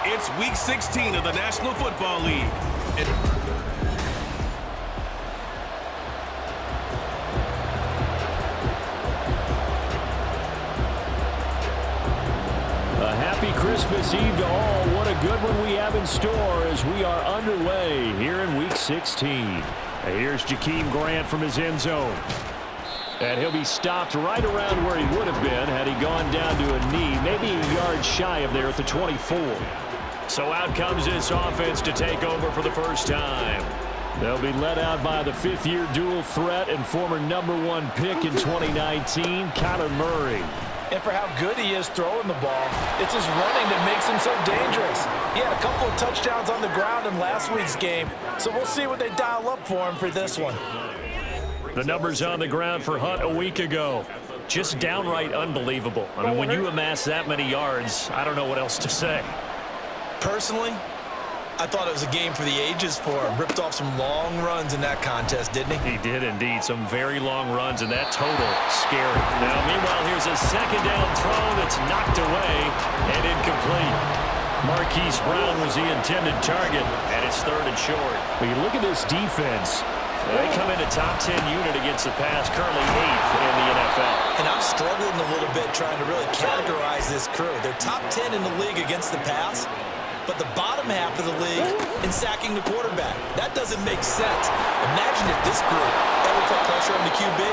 It's Week 16 of the National Football League. A happy Christmas Eve to all. What a good one we have in store as we are underway here in Week 16. Here's Jakeem Grant from his end zone. And he'll be stopped right around where he would have been had he gone down to a knee, maybe a yard shy of there at the 24. So out comes this offense to take over for the first time. They'll be led out by the fifth-year dual threat and former #1 pick in 2019, Kyler Murray. And for how good he is throwing the ball, it's his running that makes him so dangerous. He had a couple of touchdowns on the ground in last week's game, so we'll see what they dial up for him for this one. The numbers on the ground for Hunt a week ago. Just downright unbelievable. I mean, when you amass that many yards, I don't know what else to say. Personally, I thought it was a game for the ages for him. Ripped off some long runs in that contest, didn't he? He did indeed. Some very long runs, and that total scary. Now, meanwhile, here's a second down throw that's knocked away and incomplete. Marquise Brown was the intended target, and it's 3rd and short. When you look at this defense, they come in a top 10 unit against the pass, currently 8th in the NFL. And I'm struggling a little bit trying to really categorize this crew. They're top 10 in the league against the pass, but the bottom half of the league in sacking the quarterback. That doesn't make sense. Imagine if this group ever put pressure on the QB,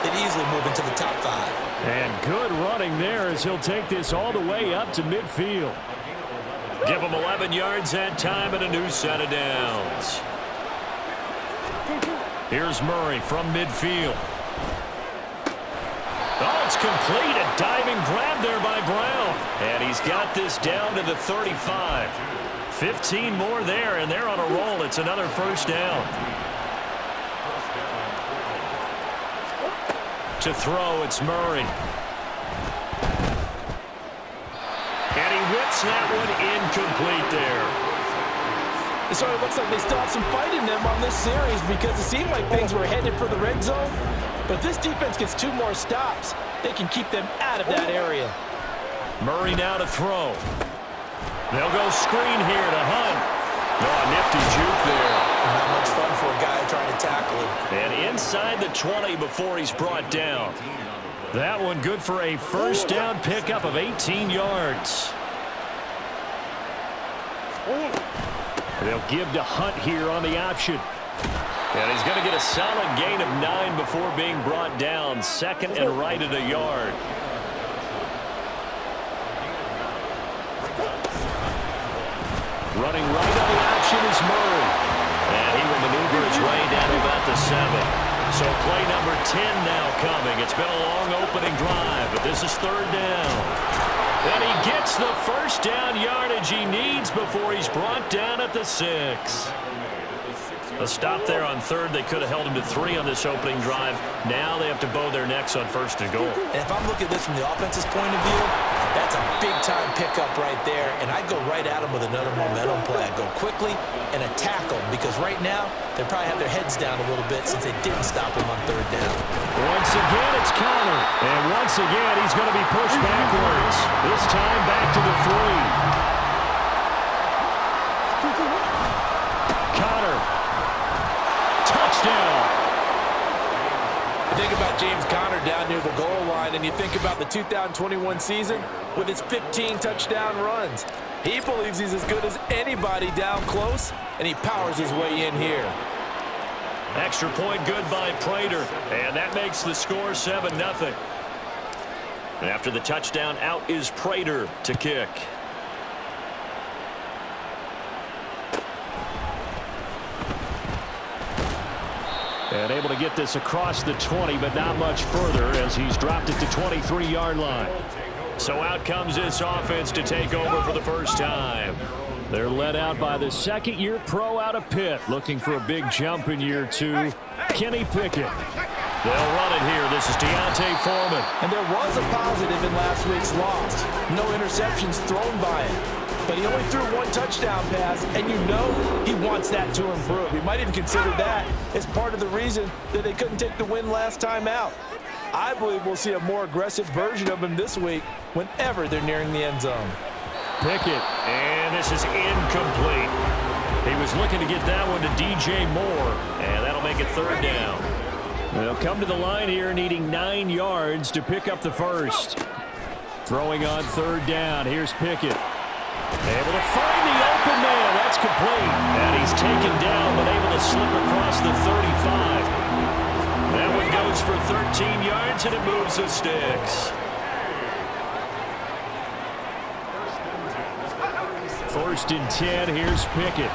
they'd easily move into the top 5. And good running there as he'll take this all the way up to midfield. Give him 11 yards that time and a new set of downs. Here's Murray from midfield. Oh, it's complete. A diving grab there by Brown. And he's got this down to the 35. 15 more there, and they're on a roll. It's another first down. To throw, it's Murray. And he whips that one incomplete there. It sort of looks like they still have some fight in them on this series because it seemed like things were headed for the red zone. But if this defense gets 2 more stops, they can keep them out of that area. Murray now to throw. They'll go screen here to Hunt. No, a nifty juke there. Not much fun for a guy trying to tackle him. And inside the 20 before he's brought down. That one good for a first down pickup of 18 yards. They'll give to Hunt here on the option. And he's going to get a solid gain of 9 before being brought down. 2nd and right at a yard. Running right on the option is Murray. And he will maneuver his way down to about the 7. So play number 10 now coming. It's been a long opening drive, but this is 3rd down. And he gets the first down yardage he needs before he's brought down at the 6. A stop there on 3rd. They could have held him to 3 on this opening drive. Now they have to bow their necks on 1st and goal. And if I'm looking at this from the offense's point of view, that's a big-time pickup right there. And I'd go right at him with another momentum play. I'd go quickly and attack them because right now they probably have their heads down a little bit since they didn't stop him on 3rd down. Once again, it's Connor. And once again, he's going to be pushed backwards. This time back to the 3. Touchdown. You think about James Conner down near the goal line, and you think about the 2021 season with his 15 touchdown runs. He believes he's as good as anybody down close, and he powers his way in here. Extra point good by Prater, and that makes the score 7-0. After the touchdown, out is Prater to kick. And able to get this across the 20, but not much further as he's dropped it to 23-yard line. So out comes this offense to take over for the first time. They're led out by the 2nd-year pro out of Pitt, looking for a big jump in year 2, Kenny Pickett. They'll run it here. This is Deontay Foreman. And there was a positive in last week's loss. No interceptions thrown by him. But he only threw 1 touchdown pass, and you know he wants that to improve. He might even consider that as part of the reason that they couldn't take the win last time out. I believe we'll see a more aggressive version of him this week whenever they're nearing the end zone. Pickett, and this is incomplete. He was looking to get that one to DJ Moore, and that'll make it third down. They'll come to the line here needing 9 yards to pick up the first. Throwing on third down. Here's Pickett. Able to find the open man. That's complete. And he's taken down, but able to slip across the 35. That one goes for 13 yards, and it moves the sticks. First and 10. Here's Pickett.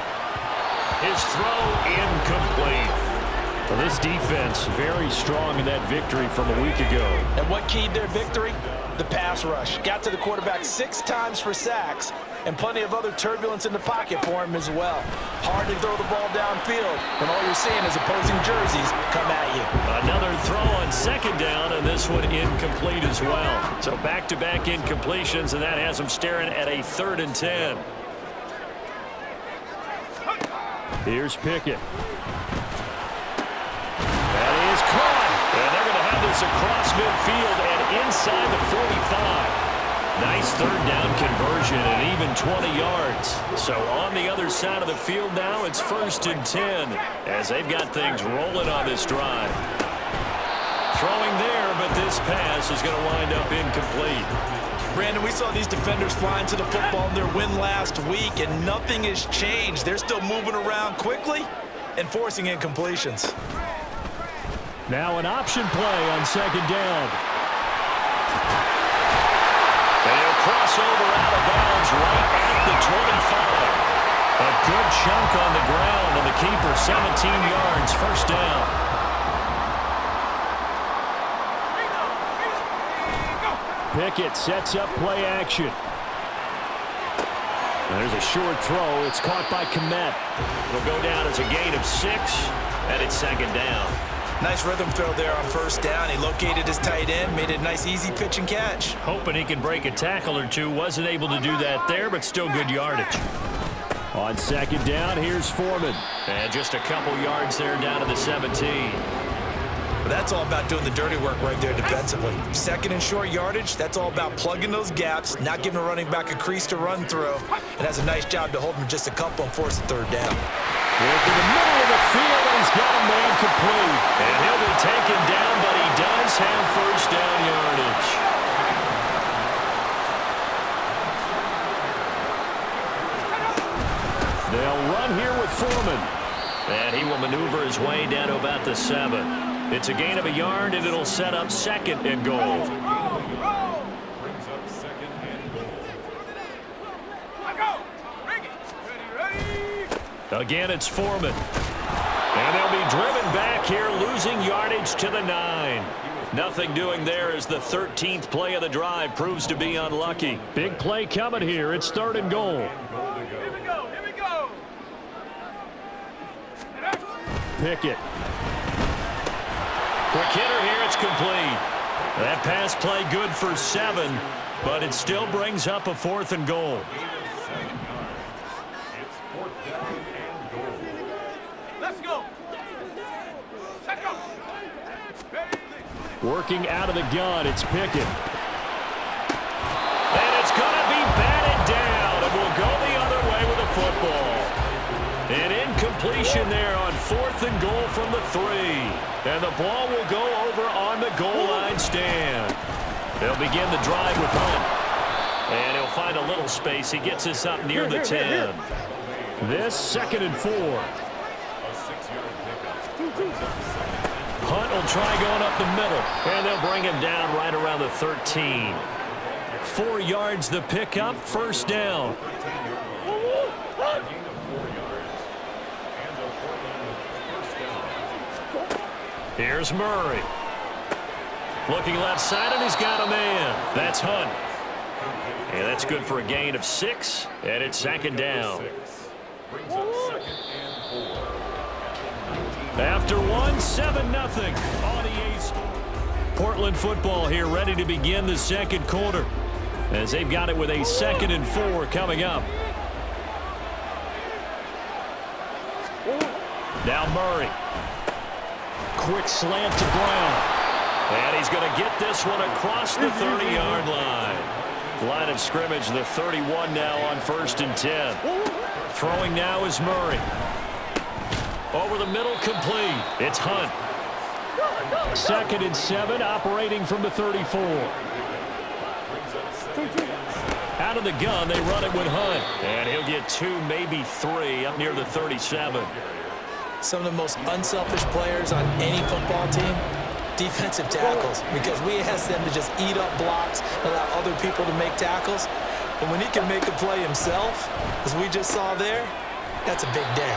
His throw incomplete. Well, this defense very strong in that victory from a week ago. And what keyed their victory? The pass rush. Got to the quarterback 6 times for sacks, and plenty of other turbulence in the pocket for him as well. Hard to throw the ball downfield when all you're seeing is opposing jerseys come at you. Another throw on second down, and this one incomplete as well. So back-to-back incompletions, and that has him staring at a 3rd and 10. Here's Pickett. That is caught. And they're going to have this across midfield and inside the 45. Nice third down conversion and even 20 yards. So on the other side of the field now, it's 1st and 10 as they've got things rolling on this drive. Throwing there, but this pass is going to wind up incomplete. Brandon, we saw these defenders flying to the football in their win last week, and nothing has changed. They're still moving around quickly and forcing incompletions. Now an option play on second down. And he'll cross over out of bounds right at the 25. A good chunk on the ground, and the keeper 17 yards, first down. Pickett sets up play action. There's a short throw. It's caught by Kmet. It'll go down as a gain of 6, and it's second down. Nice rhythm throw there on first down. He located his tight end, made it a nice easy pitch and catch. Hoping he can break a tackle or two. Wasn't able to do that there, but still good yardage. On second down, here's Foreman. And just a couple yards there down to the 17. But that's all about doing the dirty work right there defensively. Second and short yardage, that's all about plugging those gaps, not giving a running back a crease to run through. It has a nice job to hold him just a couple and force the third down. Work in the middle of the field, and he's got a man complete. And he'll be taken down, but he does have first down yardage. They'll run here with Foreman. And he will maneuver his way down to about the 7. It's a gain of a yard, and it'll set up 2nd and goal. Brings up 2nd and goal. Again, it's Foreman. And they'll be driven back here, losing yardage to the 9. Nothing doing there as the 13th play of the drive proves to be unlucky. Big play coming here. It's 3rd and goal. Here we go. Here we go. Pickett. Quick hitter here. It's complete. That pass play good for 7, but it still brings up a 4th and goal. It's 4th down and goal. Let's go. Let's go. Working out of the gun, it's Pickett. And it's going to be batted down, and we'll go the other way with the football. An incompletion there on 4th and goal from the 3. And the ball will go over on the goal line stand. They'll begin the drive with Hunt. And he'll find a little space. He gets us up near the 10. This 2nd and 4. Hunt will try going up the middle. And they'll bring him down right around the 13. 4 yards the pickup, first down. Here's Murray. Looking left side, and he's got a man. That's Hunt. And that's good for a gain of 6, and it's 2nd down. After 1, 7-0 on EA Sports. Portland football here ready to begin the 2nd quarter as they've got it with a 2nd and 4 coming up. Now Murray. Quick slant to Brown. And he's going to get this one across the 30-yard line. Line of scrimmage, the 31 now on 1st and 10. Throwing now is Murray. Over the middle, complete. It's Hunt. 2nd and 7, operating from the 34. Out of the gun, they run it with Hunt. And he'll get 2, maybe 3, up near the 37. Some of the most unselfish players on any football team, defensive tackles, because we ask them to just eat up blocks, allow other people to make tackles. But when he can make a play himself, as we just saw there, that's a big day.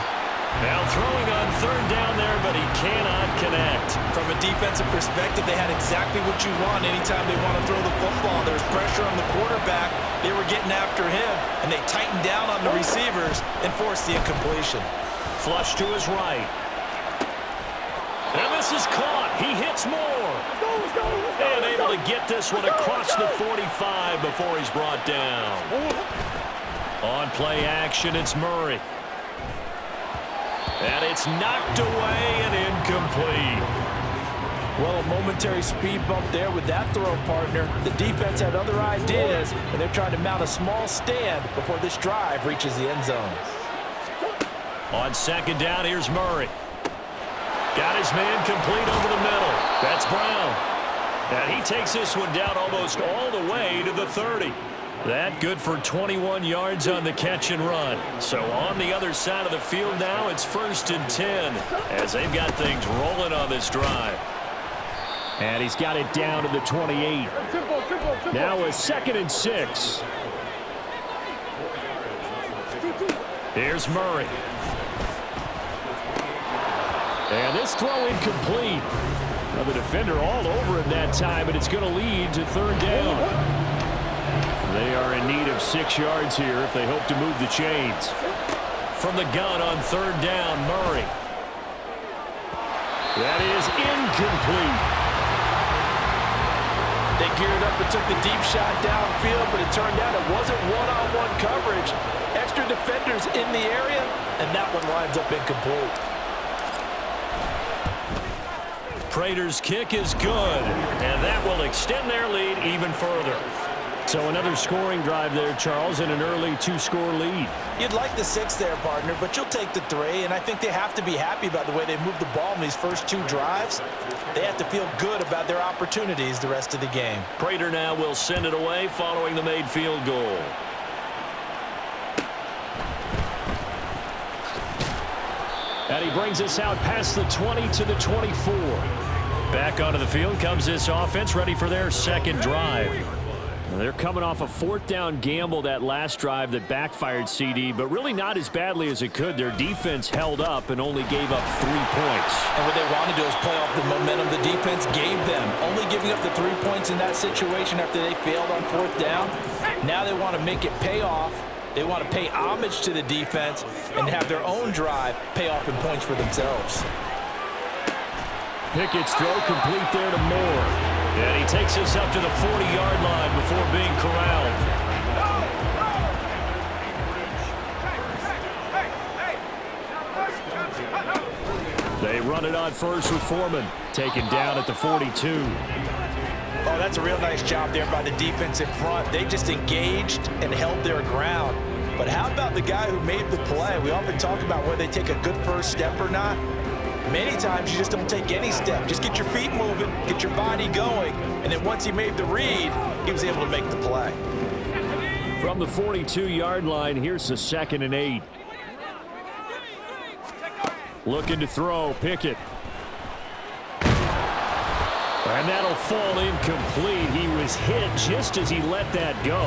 Now throwing on 3rd down there, but he cannot connect. From a defensive perspective, they had exactly what you want anytime they want to throw the football. There's pressure on the quarterback. They were getting after him, and they tightened down on the receivers and forced the incompletion. Flush to his right. And this is caught. He hits more. And able to get this one across the 45 before he's brought down. On play action, it's Murray. And it's knocked away and incomplete. Well, a momentary speed bump there with that throw, partner. The defense had other ideas, and they're trying to mount a small stand before this drive reaches the end zone. On 2nd down, here's Murray. Got his man complete over the middle. That's Brown. And he takes this one down almost all the way to the 30. That good for 21 yards on the catch and run. So on the other side of the field now, it's 1st and 10 as they've got things rolling on this drive. And he's got it down to the 28. Now a 2nd and 6. Here's Murray. And this throw incomplete. Now the defender all over him that time, and it's going to lead to 3rd down. They are in need of 6 yards here if they hope to move the chains. From the gun on 3rd down, Murray. That is incomplete. They geared up and took the deep shot downfield, but it turned out it wasn't one-on-one coverage. Extra defenders in the area, and that one lines up incomplete. Prater's kick is good, and that will extend their lead even further. So another scoring drive there, Charles, and an early 2-score lead. You'd like the 6 there, partner, but you'll take the 3, and I think they have to be happy about the way they moved the ball in these first 2 drives. They have to feel good about their opportunities the rest of the game. Prater now will send it away following the made field goal. And he brings us out past the 20 to the 24. Back onto the field comes this offense, ready for their 2nd drive. They're coming off a 4th down gamble that last drive that backfired, CD, but really not as badly as it could. Their defense held up and only gave up 3 points. And what they want to do is play off the momentum the defense gave them. Only giving up the 3 points in that situation after they failed on 4th down. Now they want to make it pay off. They want to pay homage to the defense and have their own drive pay off in points for themselves. Pickett's throw complete there to Moore. And he takes us up to the 40-yard line before being corralled. They run it on first with Foreman. Taken down at the 42. Oh, that's a real nice job there by the defensive front. They just engaged and held their ground. But how about the guy who made the play? We often talk about whether they take a good first step or not. Many times you just don't take any step. Just get your feet moving, get your body going, and then once he made the read, he was able to make the play. From the 42-yard line, here's the 2nd and 8. Looking to throw, Pickett. And that'll fall incomplete. He was hit just as he let that go.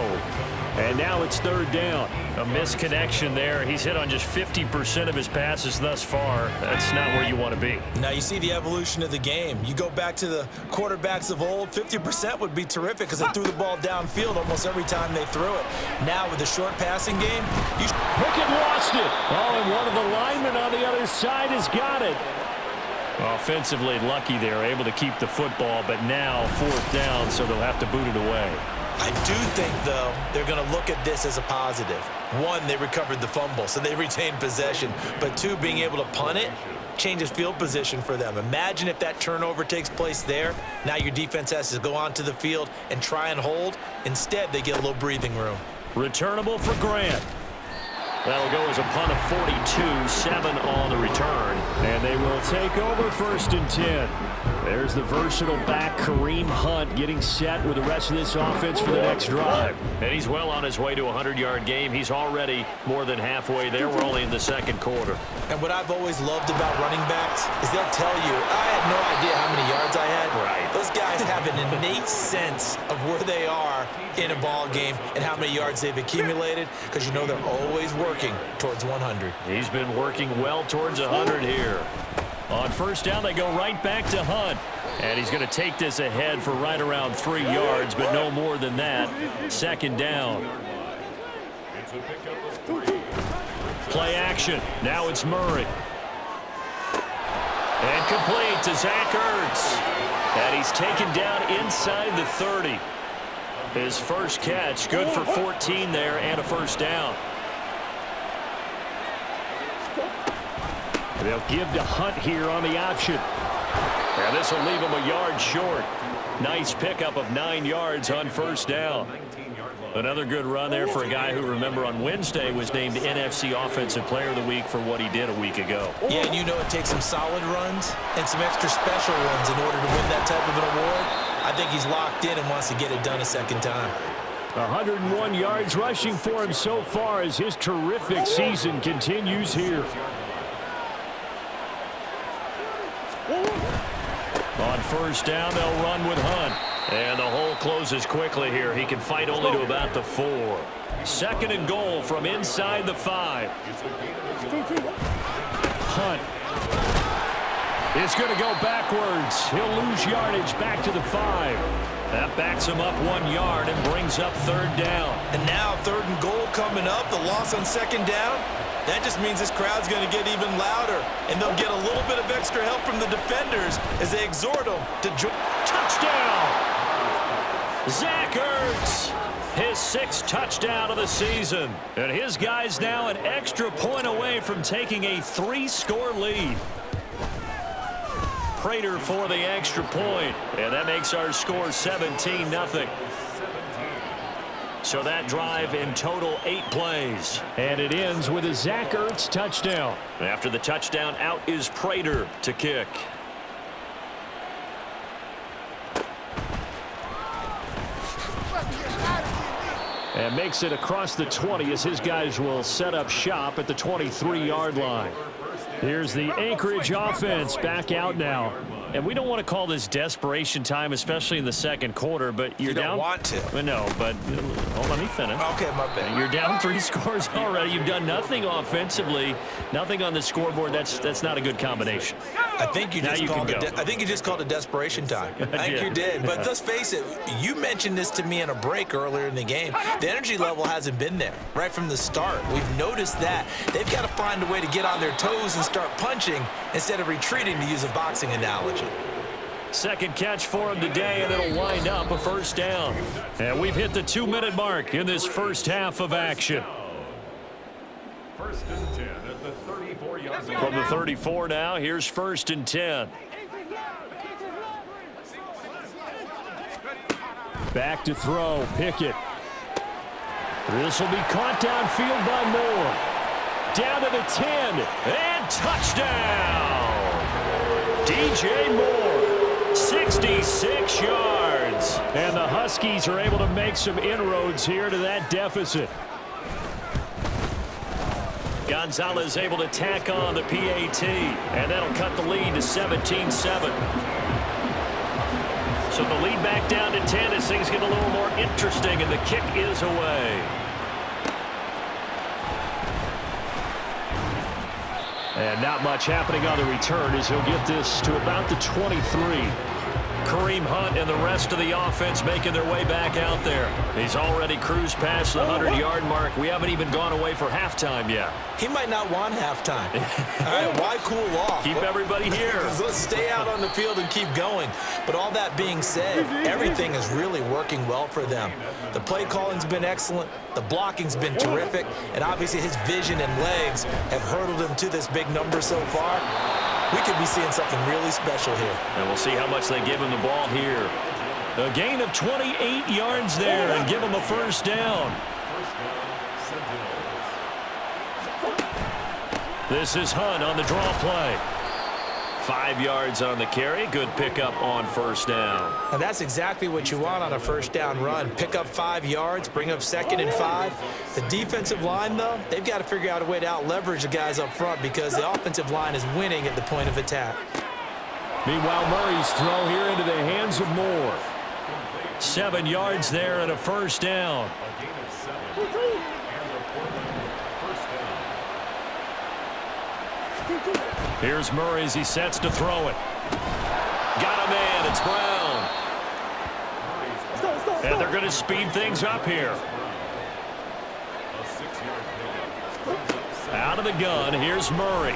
And now it's 3rd down. A misconnection there. He's hit on just 50% of his passes thus far. That's not where you want to be. Now you see the evolution of the game. You go back to the quarterbacks of old, 50% would be terrific because they threw the ball downfield almost every time they threw it. Now with the short passing game, Pickett lost it. Oh, and one of the linemen on the other side has got it. Offensively lucky they're able to keep the football, but now 4th down, so they'll have to boot it away. I do think, though, they're going to look at this as a positive. 1, they recovered the fumble, so they retained possession. But 2, being able to punt it changes field position for them. Imagine if that turnover takes place there. Now your defense has to go onto the field and try and hold. Instead, they get a little breathing room. Returnable for Grant. That'll go as a punt of 42, 7 on the return. And they will take over 1st and 10. There's the versatile back, Kareem Hunt, getting set with the rest of this offense for the next drive. And he's well on his way to a 100-yard game. He's already more than halfway there. We're only in the 2nd quarter. And what I've always loved about running backs is they'll tell you, I had no idea how many yards I had. Right. Those guys have an innate sense of where they are in a ball game and how many yards they've accumulated, because you know they're always working towards 100. He's been working well towards 100 here. On 1st down, they go right back to Hunt. And he's going to take this ahead for right around 3 yards, but no more than that. 2nd down. Play action. Now it's Murray. And complete to Zach Ertz. And he's taken down inside the 30. His first catch, good for 14 there and a 1st down. They'll give to Hunt here on the option. And this will leave him a yard short. Nice pickup of 9 yards on 1st down. Another good run there for a guy who, remember, on Wednesday was named NFC Offensive Player of the Week for what he did a week ago. Yeah, and you know it takes some solid runs and some extra special ones in order to win that type of an award. I think he's locked in and wants to get it done a 2nd time. 101 yards rushing for him so far as his terrific season continues here. On 1st down, they'll run with Hunt. And the hole closes quickly here. He can fight only to about the 4. 2nd and goal from inside the 5. Hunt is going to go backwards. He'll lose yardage back to the 5. That backs him up 1 yard and brings up 3rd down. And now 3rd and goal coming up. The loss on 2nd down. That just means this crowd's going to get even louder, and they'll get a little bit of extra help from the defenders as they exhort them to join. Touchdown! Zach Ertz, his 6th touchdown of the season. And his guys now an extra point away from taking a 3-score lead. Prater for the extra point, and that makes our score 17-0. So that drive in total 8 plays. And it ends with a Zach Ertz touchdown. After the touchdown, out is Prater to kick. And makes it across the 20 as his guys will set up shop at the 23-yard line. Here's the Anchorage offense back out now. And we don't want to call this desperation time, especially in the 2nd quarter, but you're down. You don't want to. No, but let me finish. Okay, my bad. You're down 3 scores already. You've done nothing offensively, nothing on the scoreboard. That's not a good combination. I think you just called it desperation time. I think you did. But let's face it, you mentioned this to me in a break earlier in the game. The energy level hasn't been there right from the start. We've noticed that. They've got to find a way to get on their toes and start punching instead of retreating, to use a boxing analogy. 2nd catch for him today, and it'll wind up a 1st down. And we've hit the 2-minute mark in this first half of action. 1st and 10 at the 34-yard line. From the 34 now, here's 1st and 10. Back to throw, Pickett. This will be caught downfield by Moore. Down to the 10, and touchdown! DJ Moore, 66 yards. And the Huskies are able to make some inroads here to that deficit. Gonzalez able to tack on the PAT, and that'll cut the lead to 17-7. So the lead back down to 10 as things get a little more interesting, and the kick is away. And not much happening on the return as he'll get this to about the 23. Kareem Hunt and the rest of the offense making their way back out there. He's already cruised past the 100-yard mark. We haven't even gone away for halftime yet. He might not want halftime. All right, why cool off? Keep everybody here. Let's stay out on the field and keep going. But all that being said, everything is really working well for them. The play calling's been excellent. The blocking's been terrific. And obviously his vision and legs have hurdled him to this big number so far. We could be seeing something really special here. And we'll see how much they give him the ball here. A gain of 28 yards there and give him a first down. This is Hunt on the draw play. 5 yards on the carry. Good pickup on first down. And that's exactly what you want on a first down run. Pick up 5 yards, bring up 2nd and 5. The defensive line, though, they've got to figure out a way to out-leverage the guys up front because the offensive line is winning at the point of attack. Meanwhile, Murray's throw here into the hands of Moore. 7 yards there and a first down. Here's Murray as he sets to throw it. Got a man. It's Brown. And they're going to speed things up here. Out of the gun. Here's Murray.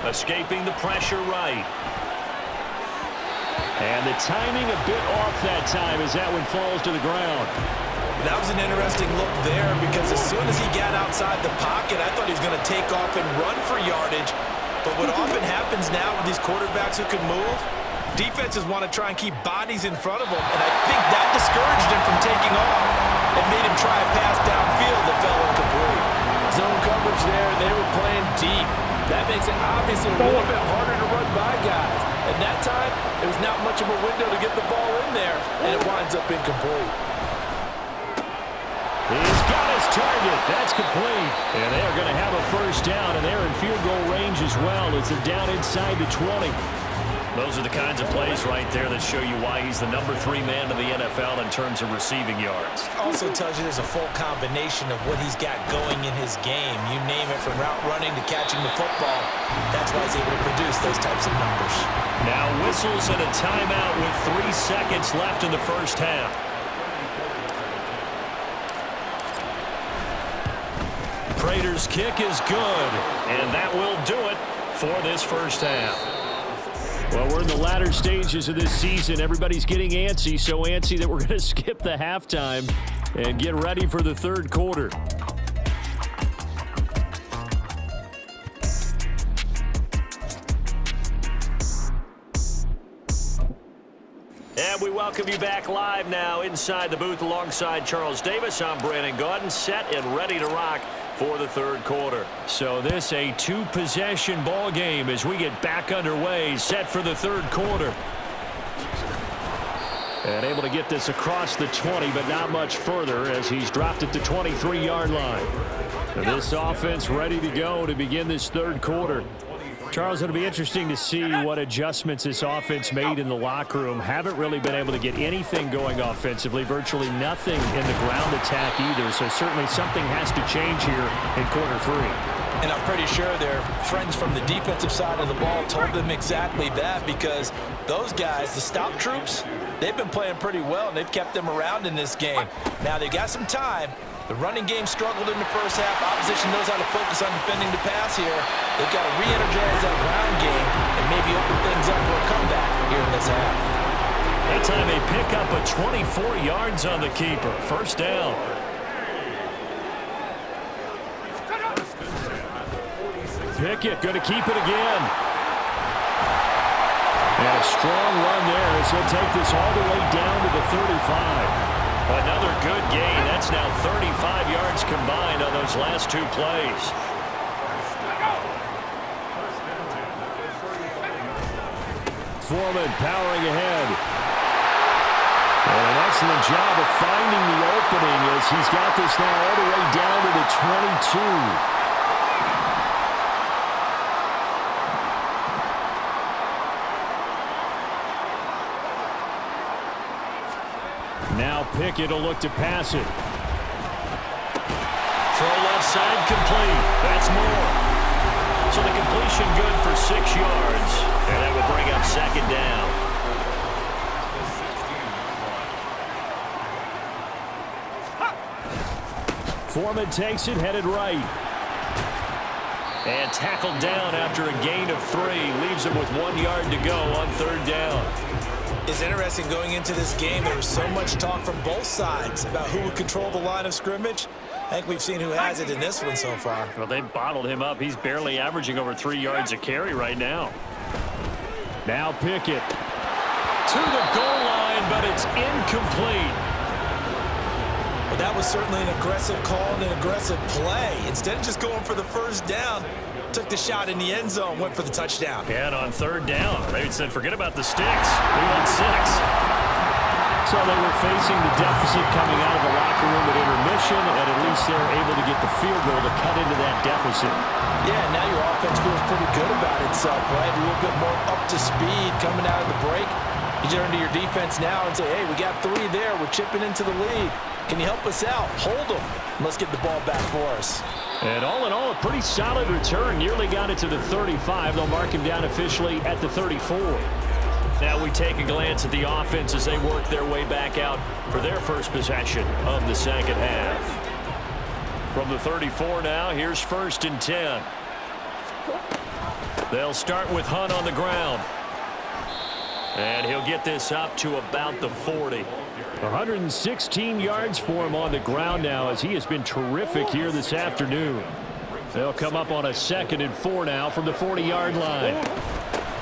Escaping the pressure right. And the timing a bit off that time as that one falls to the ground. That was an interesting look there because as soon as he got outside the pocket, I thought he was going to take off and run for yardage. But what often happens now with these quarterbacks who can move, defenses want to try and keep bodies in front of them, and I think that discouraged him from taking off and made him try a pass downfield that fell incomplete. Zone coverage there, they were playing deep. That makes it obviously a little bit harder to run by guys. And that time, it was not much of a window to get the ball in there, and it winds up incomplete. He's got his target. That's complete. And they're going to have a first down, and they're in field goal range as well. It's a down inside the 20. Those are the kinds of plays right there that show you why he's the number 3 man in the NFL in terms of receiving yards. Also tells you there's a full combination of what he's got going in his game. You name it, from route running to catching the football. That's why he's able to produce those types of numbers. Now whistles and a timeout with 3 seconds left in the first half. Prater's kick is good, and that will do it for this first half. Well, we're in the latter stages of this season. Everybody's getting antsy, so antsy that we're going to skip the halftime and get ready for the third quarter. And we welcome you back live now inside the booth alongside Charles Davis. I'm Brandon Gaudin, set and ready to rock for the third quarter. So this a 2-possession ball game as we get back underway, set for the third quarter. And able to get this across the 20, but not much further as he's dropped it to 23-yard line. And this offense ready to go to begin this third quarter. Charles, it'll be interesting to see what adjustments this offense made in the locker room. Haven't really been able to get anything going offensively, virtually nothing in the ground attack either. So certainly something has to change here in quarter 3. And I'm pretty sure their friends from the defensive side of the ball told them exactly that, because those guys, the stop troops, they've been playing pretty well, and they've kept them around in this game. Now, they've got some time. The running game struggled in the first half. Opposition knows how to focus on defending the pass here. They've got to re-energize that ground game and maybe open things up for a comeback here in this half. That time they pick up a 24 yards on the keeper. First down. Pickett going to keep it again. And a strong run there as he'll take this all the way down to the 35. Another good gain. That's now 35 yards combined on those last 2 plays. Foreman powering ahead. And an excellent job of finding the opening as he's got this now all the way down to the 22. Now Pickett will look to pass it. Throw left side complete. That's more. So the completion good for 6 yards. And that will bring up second down. Foreman takes it, headed right. And tackled down after a gain of 3. Leaves him with 1 yard to go on third down. It's interesting going into this game. There was so much talk from both sides about who would control the line of scrimmage. I think we've seen who has it in this one so far. Well, they bottled him up. He's barely averaging over 3 yards a carry right now. Now Pickett to the goal line, but it's incomplete. Well, that was certainly an aggressive call and an aggressive play. Instead of just going for the first down, took the shot in the end zone, went for the touchdown. And on third down, they said, forget about the sticks. We want 6. So they were facing the deficit coming out of the locker room at intermission, and at least they're able to get the field goal to cut into that deficit. Yeah, now your offense feels pretty good about itself, right? A little bit more up to speed coming out of the break. You turn to your defense now and say, hey, we got 3 there. We're chipping into the lead. Can you help us out? Hold them. Let's get the ball back for us. And all in all, a pretty solid return. Nearly got it to the 35. They'll mark him down officially at the 34. Now we take a glance at the offense as they work their way back out for their first possession of the second half. From the 34 now, here's 1st and 10. They'll start with Hunt on the ground. And he'll get this up to about the 40. 116 yards for him on the ground now, as he has been terrific here this afternoon. They'll come up on a 2nd and 4 now from the 40-yard line.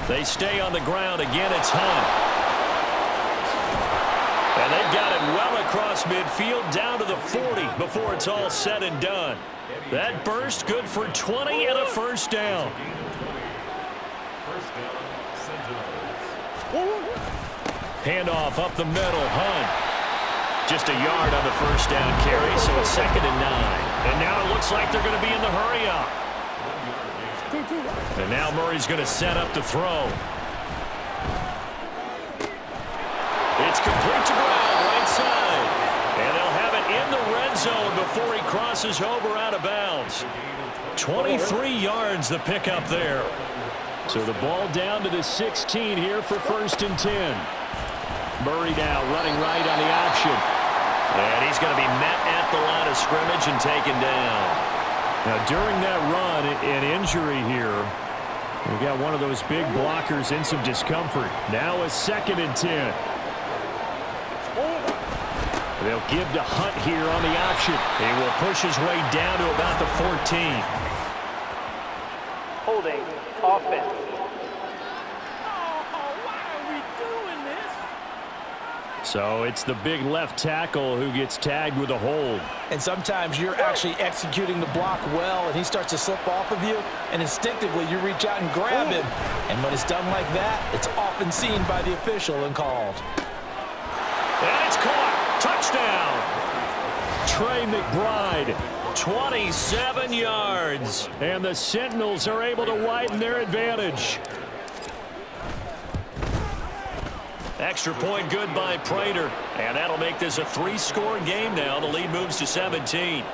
They stay on the ground. Again, it's Hunt. And they've got it well across midfield down to the 40 before it's all said and done. That burst good for 20 and a first down. Handoff up the middle. Hunt. Just a yard on the first down carry, so it's 2nd and 9. And now it looks like they're going to be in the hurry-up. And now Murray's going to set up to throw. It's complete to Brown, right side. And they'll have it in the red zone before he crosses over out of bounds. 23 yards the pickup there. So the ball down to the 16 here for 1st and 10. Murray now running right on the option. And he's going to be met at the line of scrimmage and taken down. Now, during that run, an injury here. We got one of those big blockers in some discomfort. Now a 2nd and 10. They'll give to Hunt here on the option. He will push his way down to about the 14. Holding offense. So it's the big left tackle who gets tagged with a hold. And sometimes you're actually executing the block well, and he starts to slip off of you, and instinctively you reach out and grab him. And when it's done like that, it's often seen by the official and called. And it's caught. Touchdown. Trey McBride, 27 yards. And the Sentinels are able to widen their advantage. Extra point good by Prater. And that'll make this a 3-score game now. The lead moves to 17.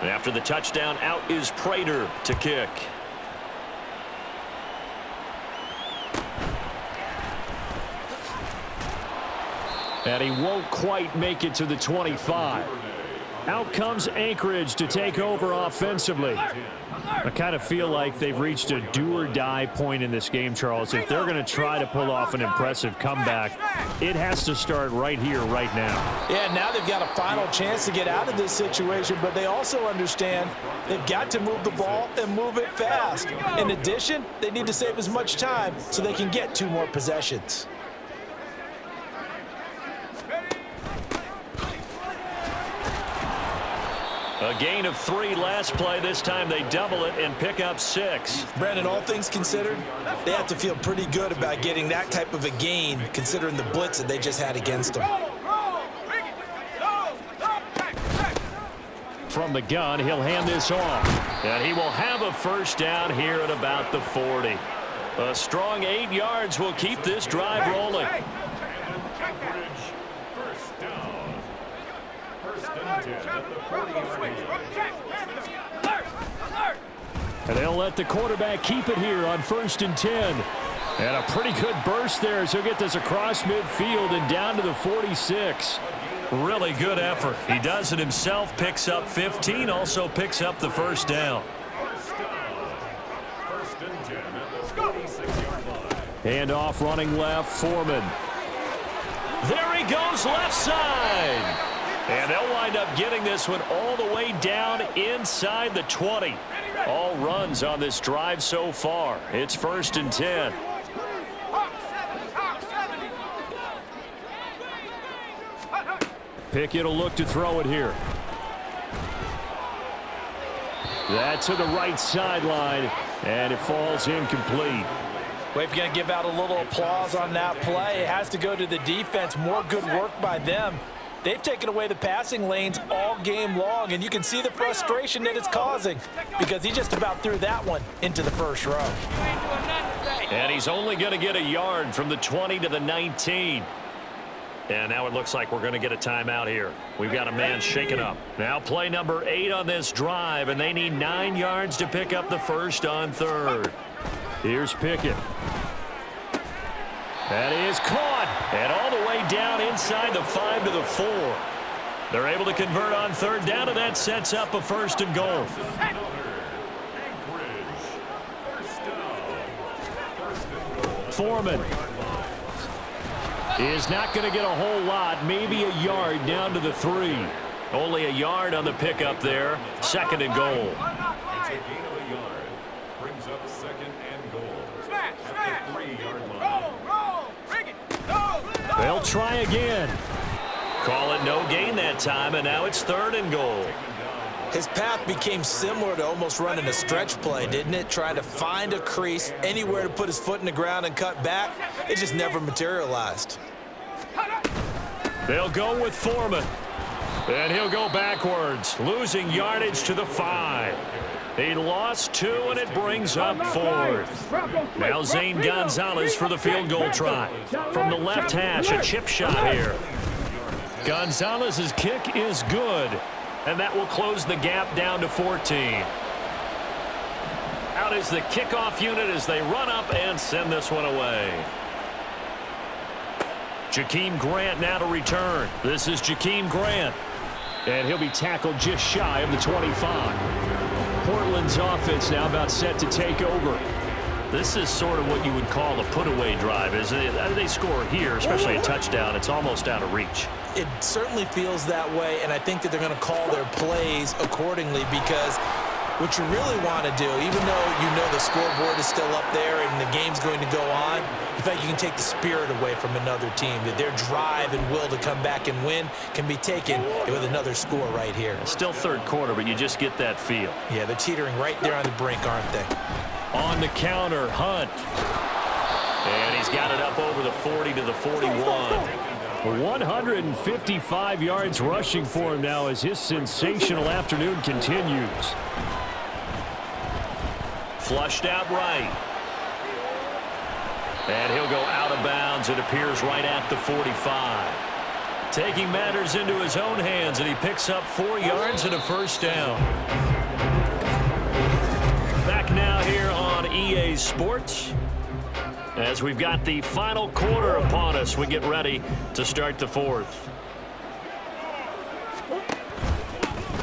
And after the touchdown, out is Prater to kick. And he won't quite make it to the 25. Out comes Anchorage to take over offensively. I kind of feel like they've reached a do-or-die point in this game, Charles. If they're going to try to pull off an impressive comeback, it has to start right here, right now. Yeah, now they've got a final chance to get out of this situation, but they also understand they've got to move the ball and move it fast. In addition, they need to save as much time so they can get 2 more possessions. A gain of 3 last play. This time they double it and pick up 6. Brandon, all things considered, they have to feel pretty good about getting that type of a gain, considering the blitz that they just had against them. From the gun, he'll hand this off. And he will have a first down here at about the 40. A strong 8 yards will keep this drive rolling. And they'll let the quarterback keep it here on 1st and 10. And a pretty good burst there as he'll get this across midfield and down to the 46. Really good effort. He does it himself, picks up 15, also picks up the first down. Hand off running left, Foreman. There he goes left side. And they'll wind up getting this one all the way down inside the 20. All runs on this drive so far. It's 1st and 10. Pickett will look to throw it here. That to the right sideline, and it falls incomplete. Well, if you're going to give out a little applause on that play, it has to go to the defense. More good work by them. They've taken away the passing lanes all game long, and you can see the frustration that it's causing because he just about threw that one into the first row. And he's only going to get a yard from the 20 to the 19. And now it looks like we're going to get a timeout here. We've got a man shaken up. Now play number 8 on this drive, and they need 9 yards to pick up the first on 3rd. Here's Pickett. That is caught. And all the way down inside the 5 to the 4. They're able to convert on 3rd down, and that sets up a 1st and goal. Foreman is not going to get a whole lot, maybe a yard down to the 3. Only a yard on the pickup there. 2nd and goal. It's a gain of a yard. Brings up 2nd and goal. At the 3-yard line. They'll try again. Call it no gain that time, and now it's 3rd and goal. His path became similar to almost running a stretch play, didn't it? Trying to find a crease, anywhere to put his foot in the ground and cut back. It just never materialized. They'll go with Foreman. And he'll go backwards, losing yardage to the 5. He lost 2, and it brings up 4th. Now Zane Gonzalez for the field goal try. From the left hash, a chip shot here. Gonzalez's kick is good, and that will close the gap down to 14. Out is the kickoff unit as they run up and send this one away. Jakeem Grant now to return. This is Jakeem Grant. And he'll be tackled just shy of the 25. Portland's offense now about set to take over. This is sort of what you would call a put-away drive. As they score here, especially a touchdown, it's almost out of reach. It certainly feels that way, and I think that they're going to call their plays accordingly because what you really want to do, even though you know the scoreboard is still up there and the game's going to go on, in fact, you can take the spirit away from another team, that their drive and will to come back and win can be taken with another score right here. Still 3rd quarter, but you just get that feel. Yeah, they're teetering right there on the brink, aren't they? On the counter, Hunt. And he's got it up over the 40 to the 41. 155 yards rushing for him now as his sensational afternoon continues. Flushed out right. And he'll go out of bounds, it appears, right at the 45. Taking matters into his own hands, and he picks up 4 yards and a 1st down. Back now here on EA Sports. As we've got the final quarter upon us, we get ready to start the 4th.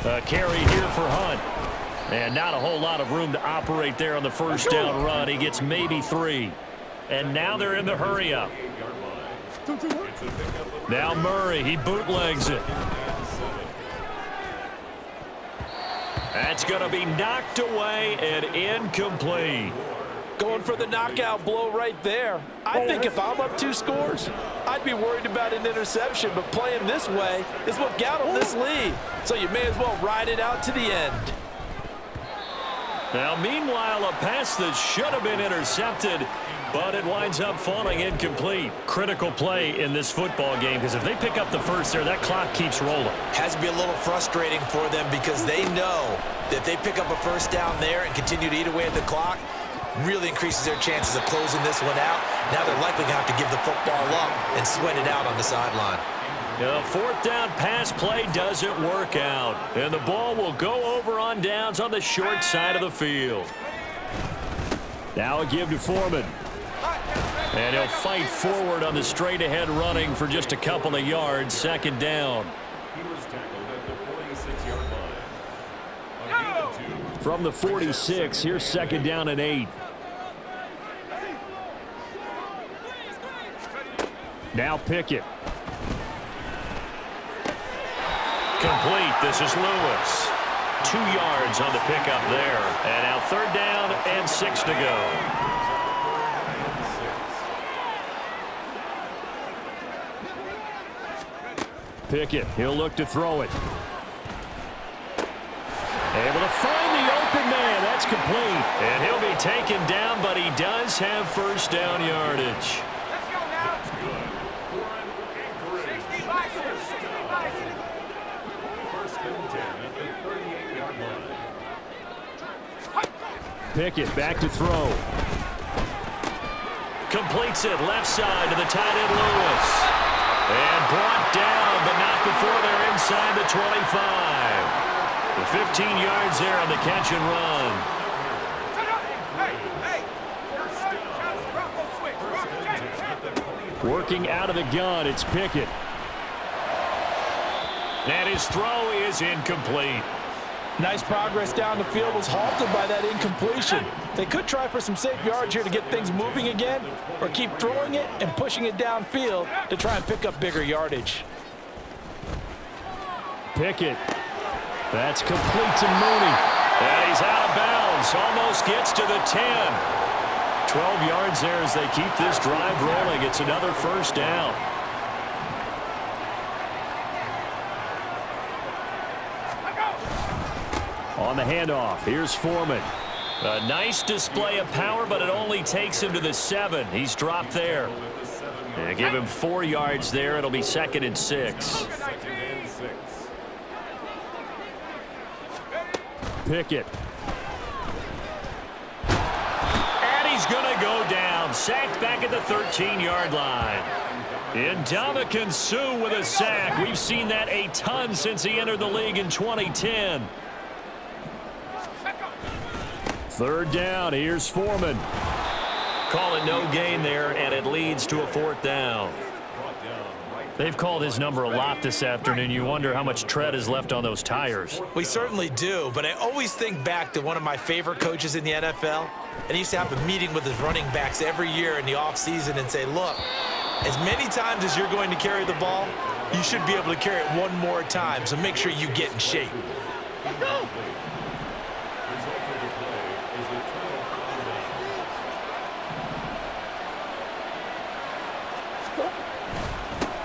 A carry here for Hunt. And not a whole lot of room to operate there on the 1st down run. He gets maybe 3. And now they're in the hurry up. Now Murray, he bootlegs it. That's going to be knocked away and incomplete. Going for the knockout blow right there. I think if I'm up 2 scores, I'd be worried about an interception, but playing this way is what got them this lead. So you may as well ride it out to the end. Now, meanwhile, a pass that should have been intercepted, but it winds up falling incomplete. Critical play in this football game, because if they pick up the 1st there, that clock keeps rolling. Has to be a little frustrating for them because they know that if they pick up a 1st down there and continue to eat away at the clock, really increases their chances of closing this one out. Now they're likely going to have to give the football up and sweat it out on the sideline. The 4th down pass play doesn't work out, and the ball will go over on downs on the short side of the field. Now a give to Foreman. And he'll fight forward on the straight-ahead running for just a couple of yards. 2nd down. He was tackled at the 46-yard line. From the 46, here's 2nd down and 8. Now Pickett. Complete. This is Lewis. 2 yards on the pickup there. And now 3rd down and 6 to go. Pickett, he'll look to throw it. Able to find the open man. That's complete. And he'll be taken down, but he does have 1st down yardage. Let's go now. Good. 60 by 60 by 60. 1st and 10 at the 38-yard line. Pickett back to throw. Completes it left side to the tight end Lewis. And brought down, but not before they're inside the 25. The 15 yards there on the catch and run. Working out of the gun, it's Pickett. And his throw is incomplete. Nice progress down the field was halted by that incompletion. They could try for some safe yards here to get things moving again, or keep throwing it and pushing it downfield to try and pick up bigger yardage. Pickett. That's complete to Mooney. And he's out of bounds. Almost gets to the 10. 12 yards there as they keep this drive rolling. It's another 1st down. On the handoff, here's Foreman. A nice display of power, but it only takes him to the 7. He's dropped there. They give him 4 yards there. It'll be 2nd and 6. Pickett. And he's going to go down. Sacked back at the 13-yard line. Ndamukong Suh with a sack. We've seen that a ton since he entered the league in 2010. 3rd down. Here's Foreman. Call it no gain there, and it leads to a 4th down. They've called his number a lot this afternoon. You wonder how much tread is left on those tires. We certainly do, but I always think back to one of my favorite coaches in the NFL. And he used to have a meeting with his running backs every year in the offseason and say, look, as many times as you're going to carry the ball, you should be able to carry it one more time, so make sure you get in shape.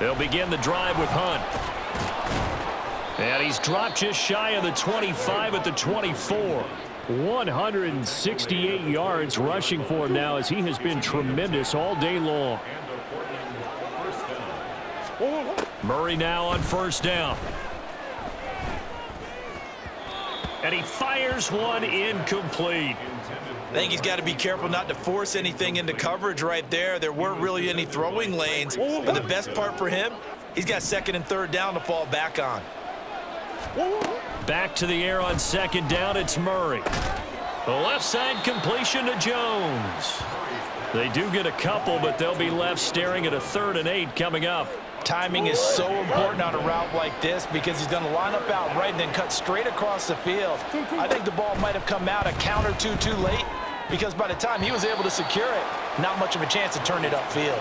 They'll begin the drive with Hunt. And he's dropped just shy of the 25 at the 24. 168 yards rushing for him now as he has been tremendous all day long. Murray now on 1st down. And he fires one incomplete. I think he's got to be careful not to force anything into coverage right there. There weren't really any throwing lanes, but the best part for him, he's got 2nd and 3rd down to fall back on. Back to the air on 2nd down, it's Murray. The left side completion to Jones. They do get a couple, but they'll be left staring at a 3rd and 8 coming up. Timing is so important on a route like this because he's going to line up out right and then cut straight across the field. I think the ball might have come out a count or two too late because by the time he was able to secure it, not much of a chance to turn it upfield.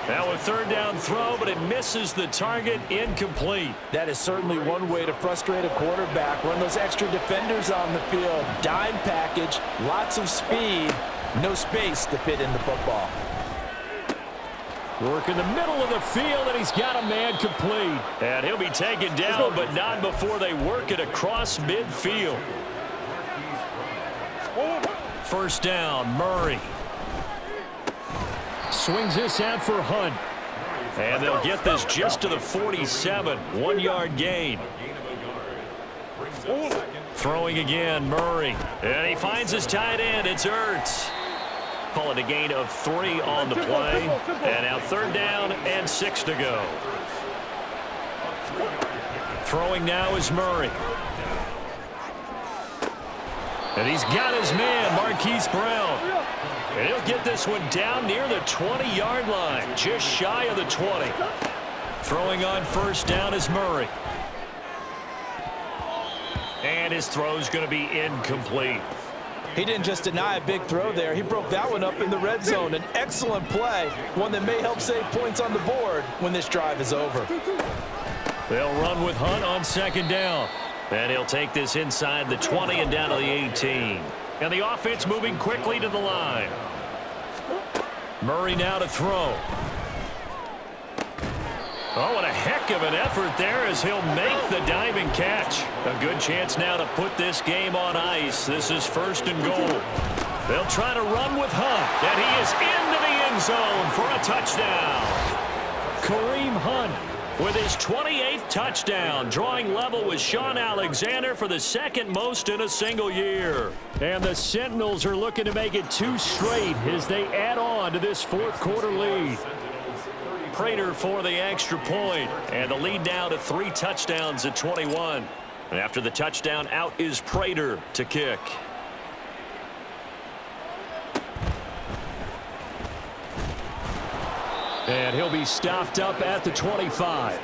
Now a 3rd down throw, but it misses the target, incomplete. That is certainly one way to frustrate a quarterback. Run those extra defenders on the field. Dime package, lots of speed, no space to fit in the football. Work in the middle of the field, and he's got a man complete. And he'll be taken down, but not before they work it across midfield. 1st down, Murray. Swings this out for Hunt. And they'll get this just to the 47. 1-yard gain. Throwing again, Murray. And he finds his tight end. It's Ertz. Call it a gain of 3 on the play. And now 3rd down and 6 to go. Throwing now is Murray. And he's got his man, Marquise Brown. And he'll get this one down near the 20-yard line, just shy of the 20. Throwing on 1st down is Murray. And his throw's going to be incomplete. He didn't just deny a big throw there. He broke that one up in the red zone. An excellent play, one that may help save points on the board when this drive is over. They'll run with Hunt on second down. And he'll take this inside the 20 and down to the 18. And the offense moving quickly to the line. Murray now to throw. Oh, what a heck of an effort there as he'll make the diving catch. A good chance now to put this game on ice. This is 1st and goal. They'll try to run with Hunt, and he is into the end zone for a touchdown. Kareem Hunt with his 28th touchdown, drawing level with Sean Alexander for the 2nd most in a single year. And the Sentinels are looking to make it 2 straight as they add on to this 4th quarter lead. Prater for the extra point, and the lead now to 3 touchdowns at 21. And after the touchdown, out is Prater to kick. And he'll be stopped up at the 25.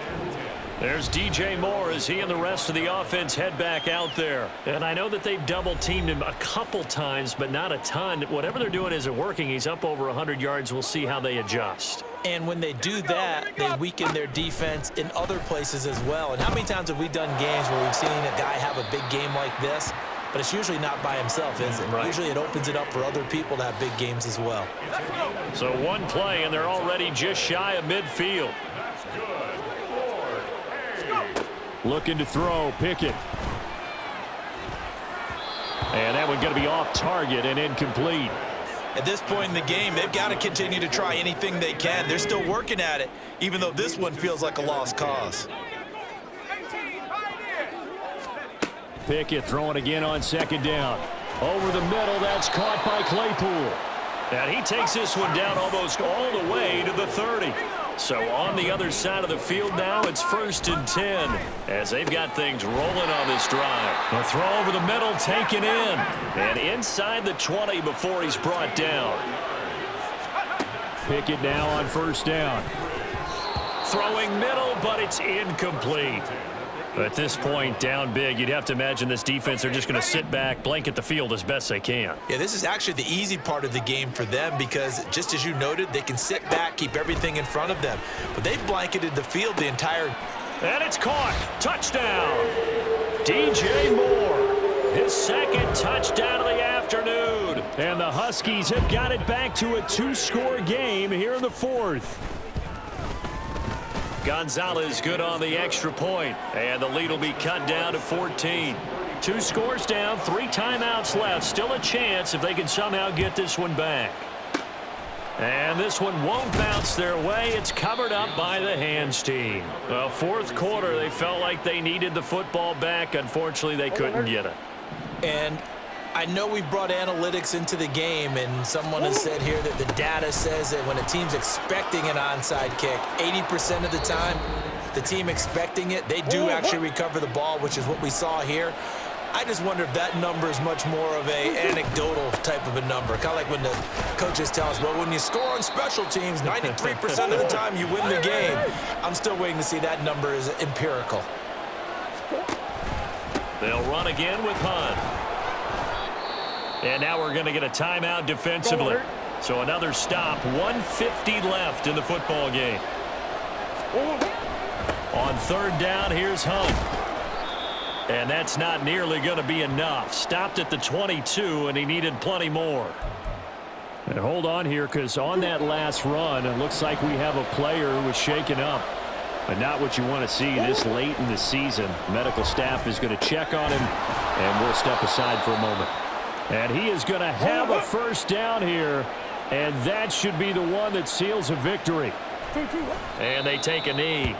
There's DJ Moore as he and the rest of the offense head back out there. And I know that they've double-teamed him a couple times, but not a ton. Whatever they're doing isn't working. He's up over 100 yards. We'll see how they adjust. And when they do that, they weaken their defense in other places as well. And how many times have we done games where we've seen a guy have a big game like this, but it's usually not by himself, is it? Right. Usually it opens it up for other people to have big games as well. So one play, and they're already just shy of midfield. That's good. Looking to throw, Pickett. And that one going to be off target and incomplete. At this point in the game, they've got to continue to try anything they can. They're still working at it, even though this one feels like a lost cause. Pickett throwing again on second down. Over the middle, that's caught by Claypool. And he takes this one down almost all the way to the 30. So on the other side of the field now, it's 1st and 10 as they've got things rolling on this drive. A throw over the middle, taken in. And inside the 20 before he's brought down. Pickett now on 1st down. Throwing middle, but it's incomplete. At this point, down big, you'd have to imagine this defense, they're just going to sit back, blanket the field as best they can. Yeah, this is actually the easy part of the game for them because, just as you noted, they can sit back, keep everything in front of them. But they've blanketed the field the entire... And it's caught. Touchdown. DJ Moore, his 2nd touchdown of the afternoon. And the Huskies have got it back to a 2-score game here in the 4th. Gonzalez good on the extra point, and the lead will be cut down to 14. 2 scores down, 3 timeouts left. Still a chance if they can somehow get this one back. And this one won't bounce their way. It's covered up by the hands team. Well, 4th quarter, they felt like they needed the football back. Unfortunately, they couldn't get it. And I know we've brought analytics into the game, and someone has said here that the data says that when a team's expecting an onside kick, 80% of the time, the team expecting it, they do actually recover the ball, which is what we saw here. I just wonder if that number is much more of a anecdotal type of a number. Kind of like when the coaches tell us, well, when you score on special teams, 93% of the time you win the game. I'm still waiting to see that number is empirical. They'll run again with Hunt. And now we're going to get a timeout defensively. So another stop, 1:50 left in the football game. On 3rd down, here's Hunt. And that's not nearly going to be enough. Stopped at the 22, and he needed plenty more. And hold on here, because on that last run, it looks like we have a player who was shaken up. But not what you want to see this late in the season. Medical staff is going to check on him, and we'll step aside for a moment. And he is going to have a 1st down here, and that should be the one that seals a victory. And they take a knee.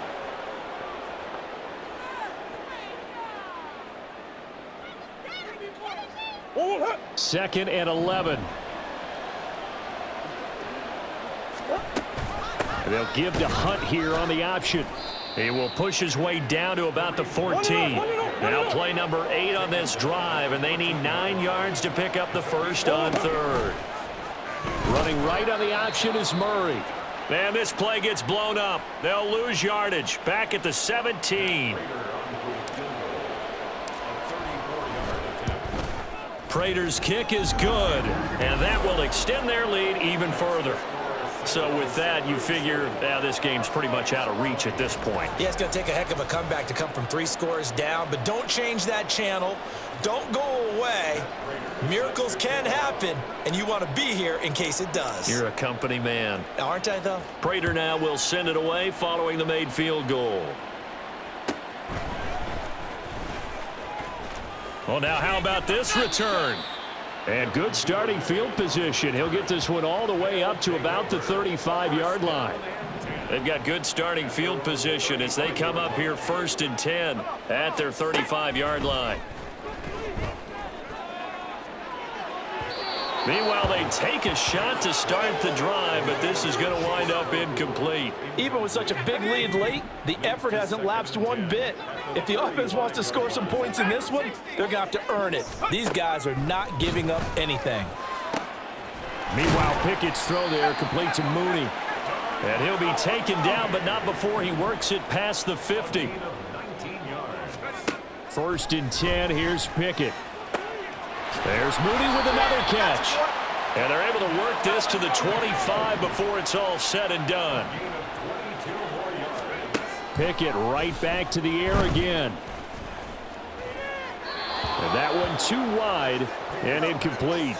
Second and 11. They'll give to Hunt here on the option. He will push his way down to about the 14. Now play number 8 on this drive, and they need 9 yards to pick up the 1st on 3rd. Running right on the option is Murray. And this play gets blown up. They'll lose yardage. Back at the 17. Prater's kick is good, and that will extend their lead even further. So with that, you figure this game's pretty much out of reach at this point. Yeah, it's going to take a heck of a comeback to come from 3 scores down, but don't change that channel. Don't go away. Miracles can happen, and you want to be here in case it does. You're a company man. Aren't I, though? Prater now will send it away following the made field goal. Well, now how about this return? And good starting field position. He'll get this one all the way up to about the 35-yard line. They've got good starting field position as they come up here 1st and 10 at their 35-yard line. Meanwhile, they take a shot to start the drive, but this is going to wind up incomplete. Even with such a big lead late, the effort hasn't lapsed one bit. If the offense wants to score some points in this one, they're going to have to earn it. These guys are not giving up anything. Meanwhile, Pickett's throw there complete to Mooney. And he'll be taken down, but not before he works it past the 50. 1st and 10, here's Pickett. There's Mooney with another catch. And they're able to work this to the 25 before it's all said and done. Pickett right back to the air again. And that one too wide and incomplete.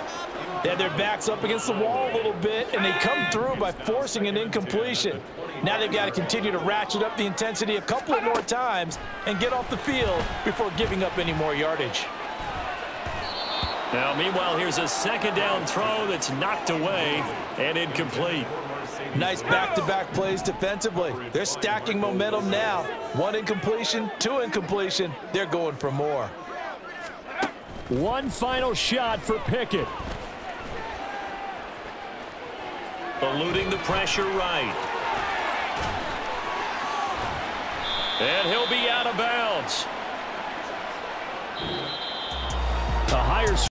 They had their backs up against the wall a little bit, and they come through by forcing an incompletion. Now they've got to continue to ratchet up the intensity a couple of more times and get off the field before giving up any more yardage. Now, meanwhile, here's a 2nd down throw that's knocked away and incomplete. Nice back-to-back plays defensively. They're stacking momentum now. 1 incompletion, 2 incompletion. They're going for more. One final shot for Pickett. Eluding the pressure right. And he'll be out of bounds. A higher